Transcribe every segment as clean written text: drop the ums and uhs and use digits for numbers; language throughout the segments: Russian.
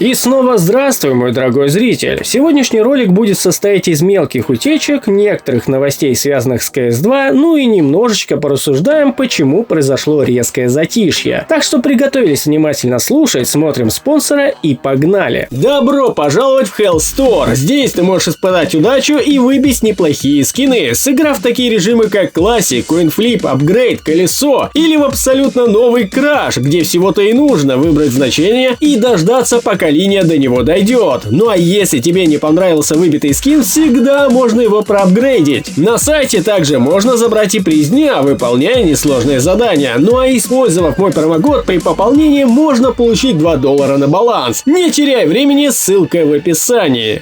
И снова здравствуй, мой дорогой зритель. Сегодняшний ролик будет состоять из мелких утечек, некоторых новостей, связанных с CS2, ну и немножечко порассуждаем, почему произошло резкое затишье. Так что приготовились внимательно слушать, смотрим спонсора и погнали. Добро пожаловать в Hell Store. Здесь ты можешь испытать удачу и выбить неплохие скины, сыграв в такие режимы как Classic, Coinflip, Upgrade, Колесо или в абсолютно новый Crash, где всего-то и нужно выбрать значение и дождаться, пока линия до него дойдет. Ну а если тебе не понравился выбитый скин, всегда можно его проапгрейдить. На сайте также можно забрать и приз дня, выполняя несложные задания. Ну а использовав мой промокод при пополнении, можно получить $2 на баланс. Не теряй времени, ссылка в описании.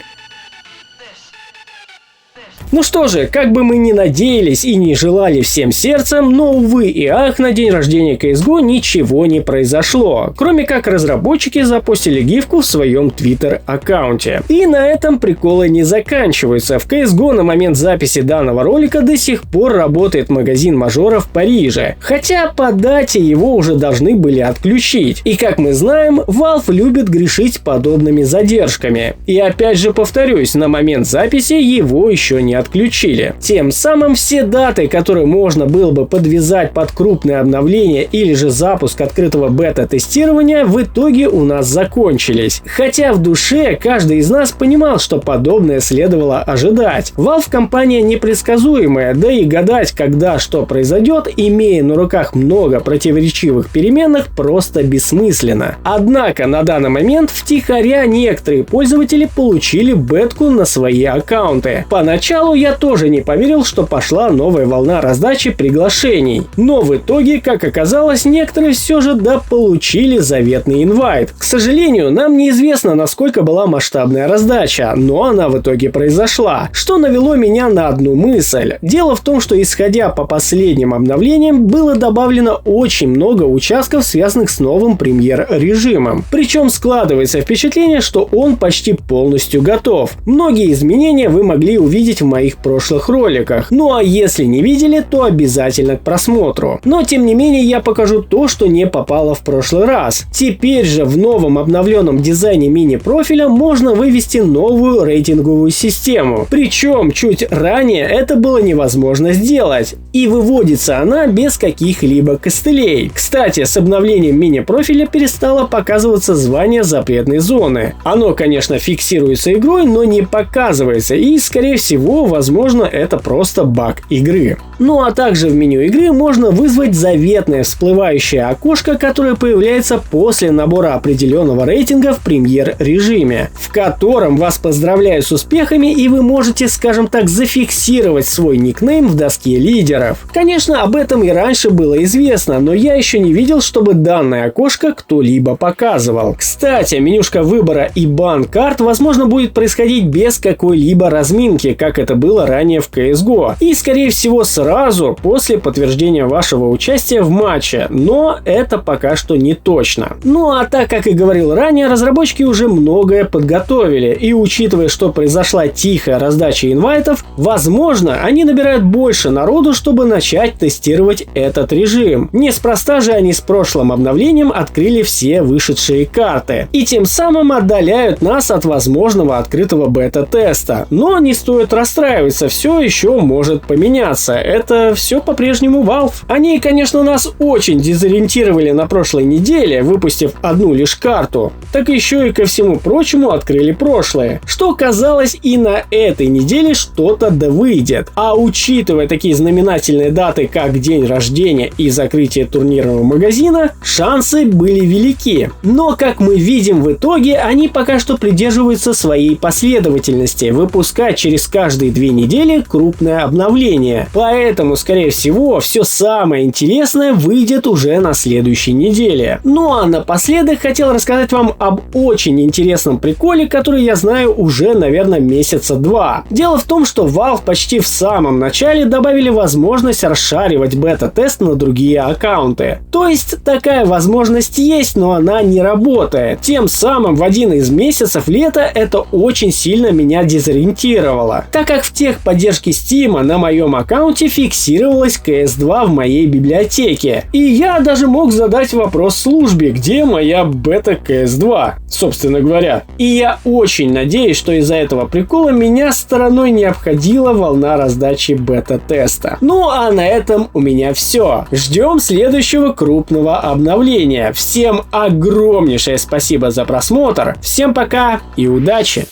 Ну что же, как бы мы ни надеялись и не желали всем сердцем, но увы и ах, на день рождения CSGO ничего не произошло, кроме как разработчики запустили гифку в своем Twitter аккаунте. И на этом приколы не заканчиваются. В CSGO на момент записи данного ролика до сих пор работает магазин мажора в Париже, хотя по дате его уже должны были отключить. И как мы знаем, Valve любит грешить подобными задержками. И опять же повторюсь, на момент записи его еще не отключили. Тем самым все даты, которые можно было бы подвязать под крупное обновление или же запуск открытого бета-тестирования, в итоге у нас закончились. Хотя в душе каждый из нас понимал, что подобное следовало ожидать. Valve компания непредсказуемая, да и гадать, когда что произойдет, имея на руках много противоречивых переменных, просто бессмысленно. Однако на данный момент втихаря некоторые пользователи получили бетку на свои аккаунты. Поначалу я тоже не поверил, что пошла новая волна раздачи приглашений. Но в итоге, как оказалось, некоторые все же дополучили заветный инвайт. К сожалению, нам неизвестно, насколько была масштабная раздача, но она в итоге произошла, что навело меня на одну мысль. Дело в том, что исходя по последним обновлениям, было добавлено очень много участков, связанных с новым премьер-режимом. Причем складывается впечатление, что он почти полностью готов. Многие изменения вы могли увидеть в моих прошлых роликах. Ну а если не видели, то обязательно к просмотру. Но тем не менее я покажу то, что не попало в прошлый раз. Теперь же в новом обновленном дизайне мини-профиля можно вывести новую рейтинговую систему. Причем чуть ранее это было невозможно сделать. И выводится она без каких-либо костылей. Кстати, с обновлением мини-профиля перестало показываться звание запретной зоны. Оно, конечно, фиксируется игрой, но не показывается. И, скорее всего, возможно, это просто баг игры. Ну а также в меню игры можно вызвать заветное всплывающее окошко, которое появляется после набора определенного рейтинга в премьер-режиме, в котором вас поздравляют с успехами, и вы можете, скажем так, зафиксировать свой никнейм в доске лидеров. Конечно, об этом и раньше было известно, но я еще не видел, чтобы данное окошко кто-либо показывал. Кстати, менюшка выбора и бан карт, возможно, будет происходить без какой-либо разминки, как это было ранее в CSGO, и скорее всего сразу после подтверждения вашего участия в матче, но это пока что не точно. Ну а так, как и говорил ранее, разработчики уже многое подготовили, и учитывая, что произошла тихая раздача инвайтов, возможно, они набирают больше народу, чтобы начать тестировать этот режим. Неспроста же они с прошлым обновлением открыли все вышедшие карты, и тем самым отдаляют нас от возможного открытого бета-теста. Но не стоит расстраиваться, все еще может поменяться. Это все по-прежнему Valve. Они, конечно, нас очень дезориентировали на прошлой неделе, выпустив одну лишь карту, так еще и ко всему прочему открыли прошлое, что казалось и на этой неделе что-то да выйдет. А учитывая такие знаменательные даты, как день рождения и закрытие турнирного магазина, шансы были велики. Но, как мы видим в итоге, они пока что придерживаются своей последовательности, выпускать через каждые 2 недели крупное обновление. Поэтому, скорее всего, все самое интересное выйдет уже на следующей неделе. Ну а напоследок хотел рассказать вам об очень интересном приколе, который я знаю уже, наверное, месяца 2. Дело в том, что Valve почти в самом начале добавили возможность расшаривать бета-тест на другие аккаунты. То есть такая возможность есть, но она не работает. Тем самым в один из месяцев лета это очень сильно меня дезориентировало, так как как в техподдержке Steam на моем аккаунте фиксировалась CS2 в моей библиотеке. И я даже мог задать вопрос службе, где моя бета CS2, собственно говоря. И я очень надеюсь, что из-за этого прикола меня стороной не обходила волна раздачи бета-теста. Ну а на этом у меня все. Ждем следующего крупного обновления. Всем огромнейшее спасибо за просмотр. Всем пока и удачи!